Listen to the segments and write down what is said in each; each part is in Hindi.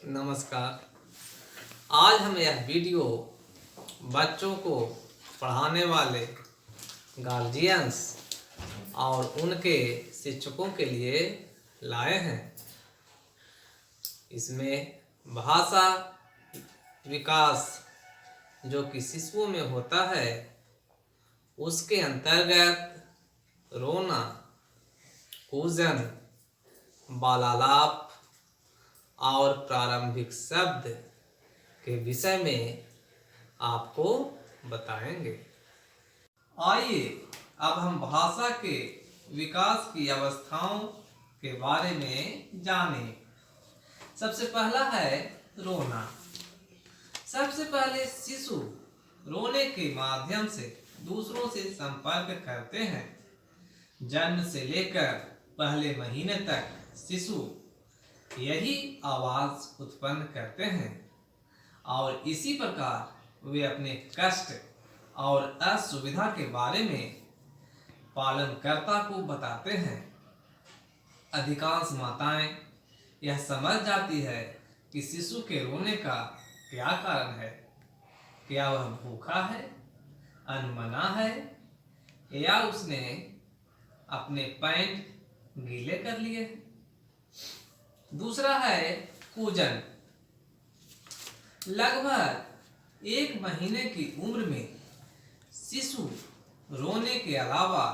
नमस्कार। आज हम यह वीडियो बच्चों को पढ़ाने वाले गार्जियंस और उनके शिक्षकों के लिए लाए हैं। इसमें भाषा विकास जो कि शिशुओं में होता है उसके अंतर्गत रोना, कूजन, बालालाप और प्रारंभिक शब्द के विषय में आपको बताएंगे। आइए अब हम भाषा के विकास की अवस्थाओं के बारे में जानें। सबसे पहला है रोना। सबसे पहले शिशु रोने के माध्यम से दूसरों से संपर्क करते हैं। जन्म से लेकर पहले महीने तक शिशु यही आवाज उत्पन्न करते हैं और इसी प्रकार वे अपने कष्ट और असुविधा के बारे में पालनकर्ता को बताते हैं। अधिकांश माताएं यह समझ जाती है कि शिशु के रोने का क्या कारण है। क्या वह भूखा है, अनमना है या उसने अपने पैंट गीले कर लिए हैं। दूसरा है कूजन। लगभग 1 महीने की उम्र में शिशु रोने के अलावा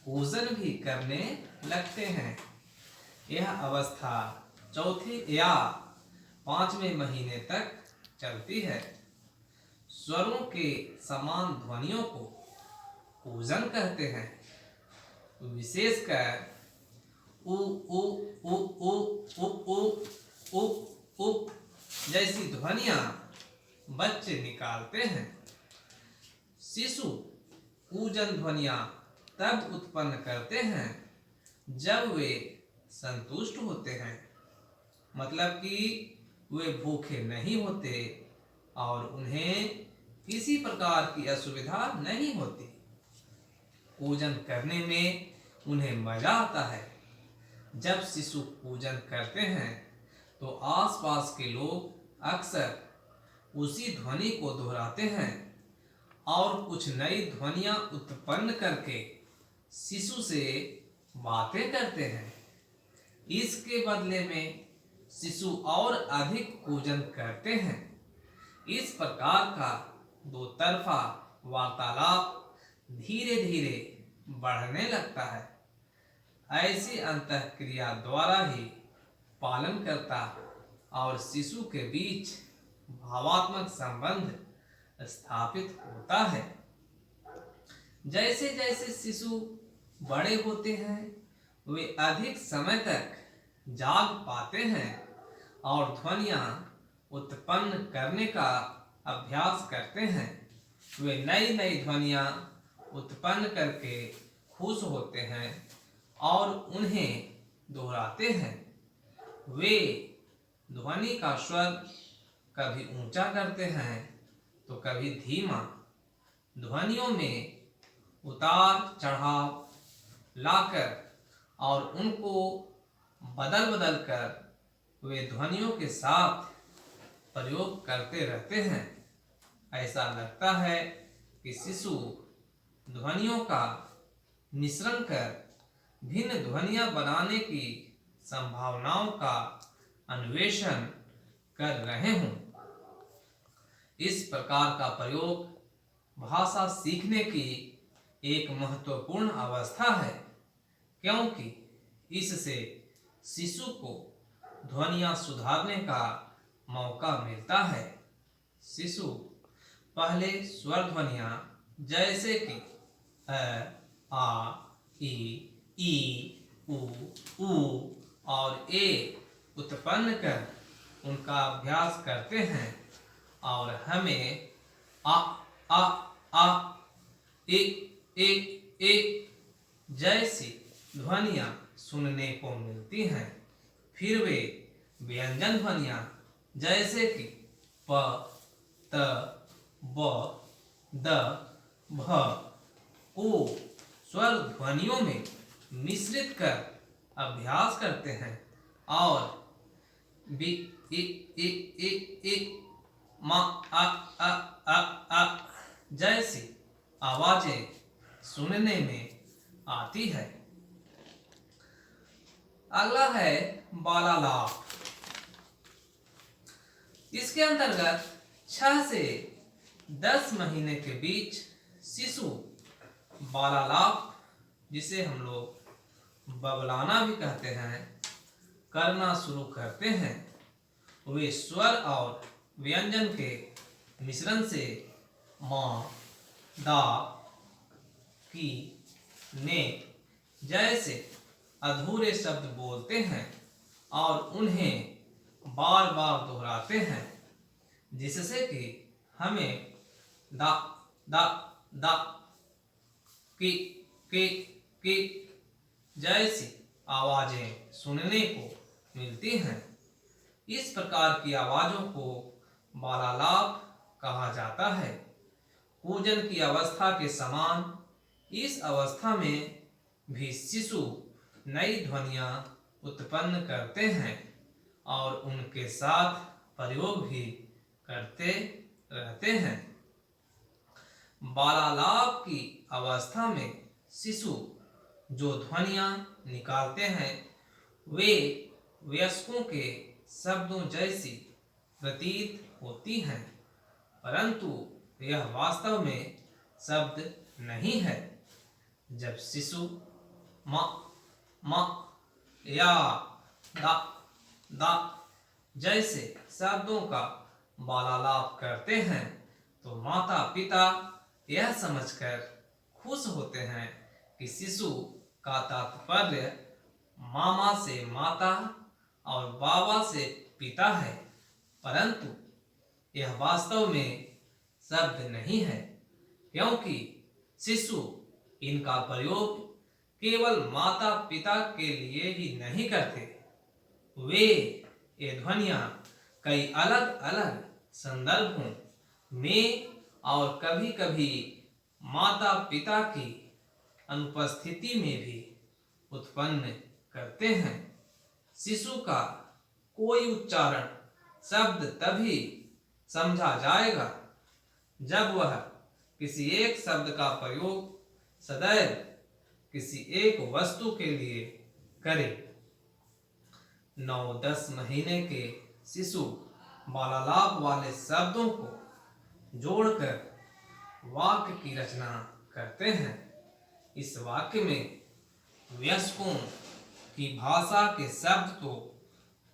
कूजन भी करने लगते हैं। यह अवस्था चौथे या 5वें महीने तक चलती है। स्वरों के समान ध्वनियों को कूजन कहते हैं। विशेषकर उ उ उ उ उ उ उ उ जैसी ध्वनियां बच्चे निकालते हैं। शिशु कूजन ध्वनियां तब उत्पन्न करते हैं जब वे संतुष्ट होते हैं, मतलब कि वे भूखे नहीं होते और उन्हें किसी प्रकार की असुविधा नहीं होती। कूजन करने में उन्हें मजा आता है। जब शिशु कूजन करते हैं तो आसपास के लोग अक्सर उसी ध्वनि को दोहराते हैं और कुछ नई ध्वनियां उत्पन्न करके शिशु से बातें करते हैं। इसके बदले में शिशु और अधिक कूजन करते हैं। इस प्रकार का दो तरफा वार्तालाप धीरे धीरे बढ़ने लगता है। ऐसी अंतःक्रिया द्वारा ही पालनकर्ता और शिशु के बीच भावात्मक संबंध स्थापित होता है। जैसे जैसे शिशु बड़े होते हैं वे अधिक समय तक जाग पाते हैं और ध्वनियां उत्पन्न करने का अभ्यास करते हैं। वे नई नई ध्वनियां उत्पन्न करके खुश होते हैं और उन्हें दोहराते हैं। वे ध्वनि का स्वर कभी ऊंचा करते हैं तो कभी धीमा। ध्वनियों में उतार चढ़ाव लाकर और उनको बदल बदल कर वे ध्वनियों के साथ प्रयोग करते रहते हैं। ऐसा लगता है कि शिशु ध्वनियों का मिश्रण कर भिन्न ध्वनियां बनाने की संभावनाओं का अन्वेषण कर रहे हों। इस प्रकार का प्रयोग भाषा सीखने की एक महत्वपूर्ण अवस्था है, क्योंकि इससे शिशु को ध्वनियां सुधारने का मौका मिलता है। शिशु पहले स्वर ध्वनियां जैसे कि अ, आ, ई, उ, और ए उत्पन्न कर उनका अभ्यास करते हैं और हमें आ, ए जैसी ध्वनियां सुनने को मिलती हैं। फिर वे व्यंजन ध्वनियां जैसे कि प, त, ब, द, भ को स्वर ध्वनियों में मिश्रित कर अभ्यास करते हैं और इ इ इ इ मा आ जैसी आवाजें सुनने में आती है। अगला है बालालाप। इसके अंतर्गत 6 से 10 महीने के बीच शिशु बालालाप, जिसे हम लोग बबलाना भी कहते हैं, करना शुरू करते हैं। वे स्वर और व्यंजन के मिश्रण से माँ, दा, की, ने जैसे अधूरे शब्द बोलते हैं और उन्हें बार बार दोहराते हैं, जिससे कि हमें दा दा दा की जैसी आवाजें सुनने को मिलती हैं। इस प्रकार की आवाजों को बालालाप कहा जाता है। कूजन की अवस्था के समान इस अवस्था में भी शिशु नई ध्वनियाँ उत्पन्न करते हैं और उनके साथ प्रयोग भी करते रहते हैं। बालालाप की अवस्था में शिशु जो ध्वनियाँ निकालते हैं वे वयस्कों के शब्दों जैसी प्रतीत होती हैं, परंतु यह वास्तव में शब्द नहीं है। जब शिशु म या दा जैसे शब्दों का बालालाप करते हैं तो माता पिता यह समझकर खुश होते हैं कि शिशु का तात्पर्य मामा से माता और बाबा से पिता है, परंतु यह वास्तव में शब्द नहीं है, क्योंकि शिशु इनका प्रयोग केवल माता पिता के लिए ही नहीं करते। वे ये ध्वनियाँ कई अलग अलग संदर्भों में और कभी कभी माता पिता की अनुपस्थिति में भी उत्पन्न करते हैं। शिशु का कोई उच्चारण शब्द तभी समझा जाएगा जब वह किसी एक शब्द का प्रयोग सदैव किसी एक वस्तु के लिए करे। 9-10 महीने के शिशु बालालाप वाले शब्दों को जोड़कर वाक्य की रचना करते हैं। इस वाक्य में वयस्कों की भाषा के शब्द तो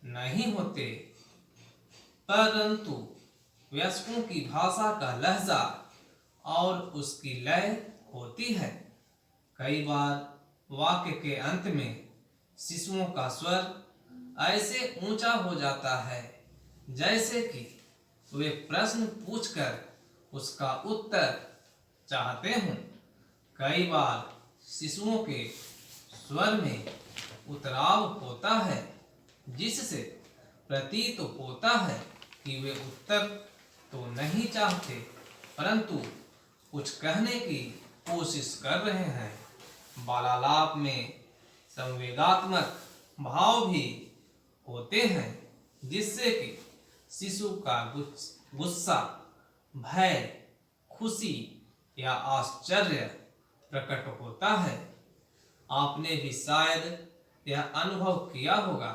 नहीं होते, परंतु वयस्कों की भाषा का लहजा और उसकी लय होती है। कई बार वाक्य के अंत में शिशुओं का स्वर ऐसे ऊंचा हो जाता है जैसे कि वे प्रश्न पूछकर उसका उत्तर चाहते हों। कई बार शिशुओं के स्वर में उतराव होता है, जिससे प्रतीत होता है कि वे उत्तर तो नहीं चाहते, परंतु कुछ कहने की कोशिश कर रहे हैं। बालालाप में संवेगात्मक भाव भी होते हैं, जिससे कि शिशु का गुस्सा, भय, खुशी या आश्चर्य प्रकट होता है। आपने भी शायद यह अनुभव किया होगा।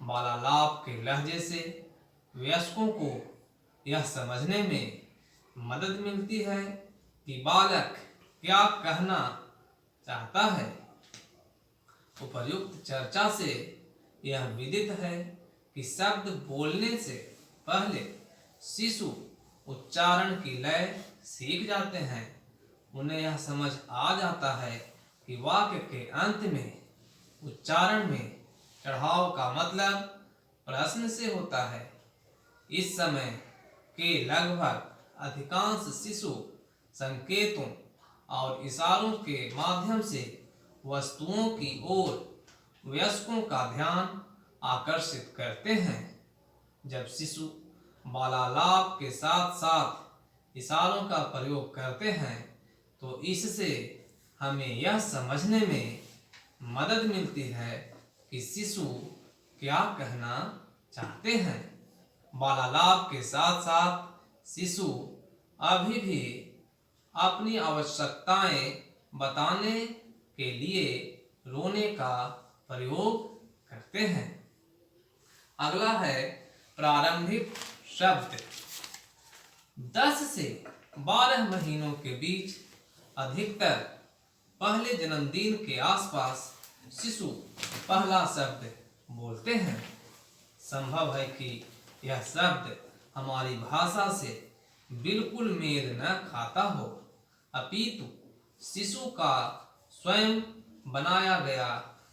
बालालाप के लहजे से वयस्कों को यह समझने में मदद मिलती है कि बालक क्या कहना चाहता है। उपर्युक्त चर्चा से यह विदित है कि शब्द बोलने से पहले शिशु उच्चारण की लय सीख जाते हैं। उन्हें यह समझ आ जाता है कि वाक्य के अंत में उच्चारण में चढ़ाव का मतलब प्रश्न से होता है। इस समय के लगभग अधिकांश शिशु संकेतों और इशारों के माध्यम से वस्तुओं की ओर वयस्कों का ध्यान आकर्षित करते हैं। जब शिशु बालालाप के साथ साथ इशारों का प्रयोग करते हैं तो इससे हमें यह समझने में मदद मिलती है कि शिशु क्या कहना चाहते हैं। बालालाप के साथ साथ शिशु अभी भी अपनी आवश्यकताएं बताने के लिए रोने का प्रयोग करते हैं। अगला है प्रारंभिक शब्द। 10 से 12 महीनों के बीच अधिकतर पहले जन्मदिन के आसपास शिशु पहला शब्द बोलते हैं। संभव है कि यह शब्द हमारी भाषा से बिल्कुल मेल न खाता हो, अपितु शिशु का स्वयं बनाया गया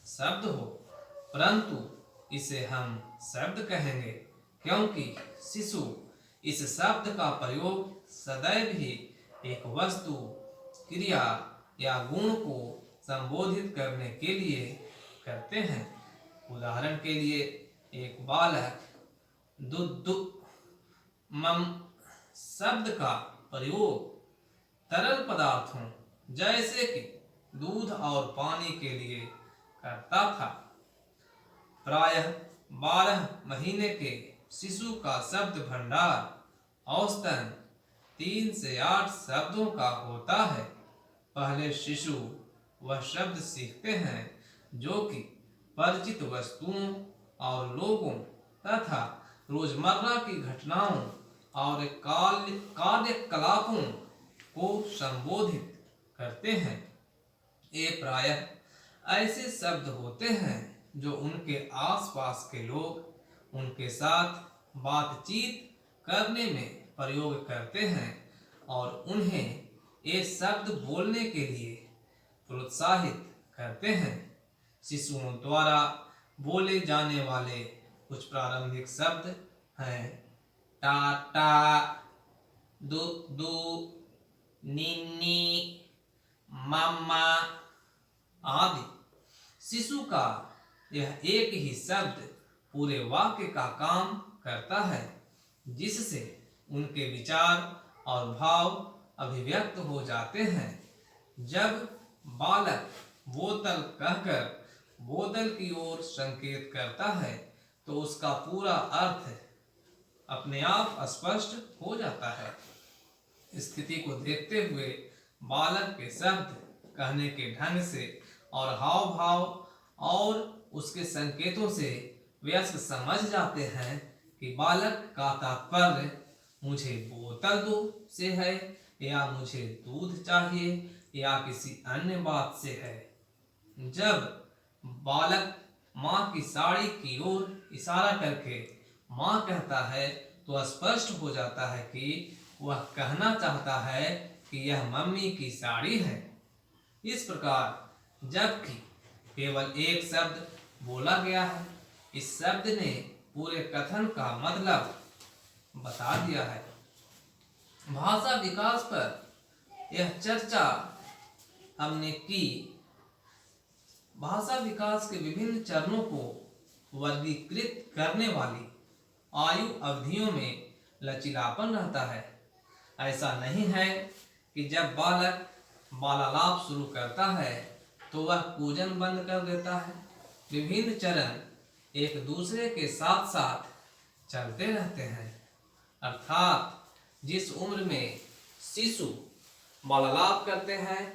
शब्द हो, परंतु इसे हम शब्द कहेंगे क्योंकि शिशु इस शब्द का प्रयोग सदैव ही एक वस्तु, क्रिया या गुण को संबोधित करने के लिए करते हैं। उदाहरण के लिए एक बालक दुदु मम शब्द का प्रयोग तरल पदार्थों जैसे कि दूध और पानी के लिए करता था। प्रायः 12 महीने के शिशु का शब्द भंडार औसतन 3 से 8 शब्दों का होता है। पहले शिशु वह शब्द सीखते हैं जो कि परिचित वस्तुओं और लोगों तथा रोजमर्रा की घटनाओं और कार्यकलापों को संबोधित करते हैं। ये प्रायः ऐसे शब्द होते हैं जो उनके आसपास के लोग उनके साथ बातचीत करने में प्रयोग करते हैं और उन्हें ये शब्द बोलने के लिए प्रोत्साहित करते हैं। शिशुओं द्वारा बोले जाने वाले कुछ प्रारंभिक शब्द हैं टाटा, दुदु, निन्नी, मम्मा आदि। शिशु का यह एक ही शब्द पूरे वाक्य का काम करता है, जिससे उनके विचार और भाव अभिव्यक्त हो जाते हैं। जब बालक बोतल कहकर बोतल की ओर संकेत करता है तो उसका पूरा अर्थ अपने आप स्पष्ट हो जाता है। स्थिति को देखते हुए बालक के शब्द कहने के ढंग से और हाव भाव और उसके संकेतों से वयस्क समझ जाते हैं कि बालक का तात्पर्य मुझे बोतल दो से है या मुझे दूध चाहिए या किसी अन्य बात से है। जब बालक माँ की साड़ी की ओर इशारा करके माँ कहता है तो स्पष्ट हो जाता है कि वह कहना चाहता है कि यह मम्मी की साड़ी है। इस प्रकार जबकि केवल एक शब्द बोला गया है, इस शब्द ने पूरे कथन का मतलब बता दिया है। भाषा विकास पर यह चर्चा हमने की। भाषा विकास के विभिन्न चरणों को वर्गीकृत करने वाली आयु अवधियों में लचीलापन रहता है। ऐसा नहीं है कि जब बालक बालालाप शुरू करता है तो वह कूजन बंद कर देता है। विभिन्न चरण एक दूसरे के साथ साथ चलते रहते हैं, अर्थात जिस उम्र में शिशु बालालाप करते हैं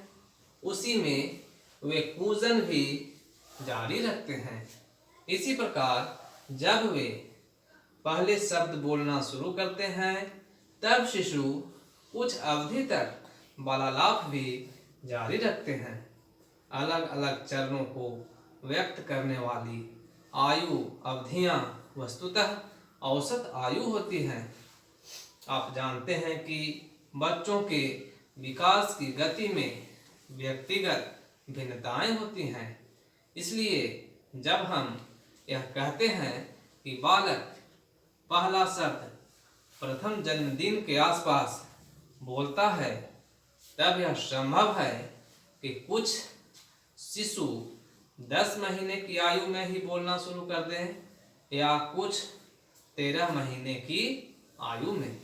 उसी में वे कूजन भी जारी रखते हैं। इसी प्रकार जब वे पहले शब्द बोलना शुरू करते हैं तब शिशु कुछ अवधि तक बालालाप भी जारी रखते हैं। अलग अलग चरणों को व्यक्त करने वाली आयु अवधियां वस्तुतः औसत आयु होती हैं। आप जानते हैं कि बच्चों के विकास की गति में व्यक्तिगत भिन्नताएं होती हैं। इसलिए जब हम यह कहते हैं कि बालक पहला शब्द प्रथम जन्मदिन के आसपास बोलता है, तब यह संभव है कि कुछ शिशु 10 महीने की आयु में ही बोलना शुरू कर दें या कुछ 13 महीने की आयु में।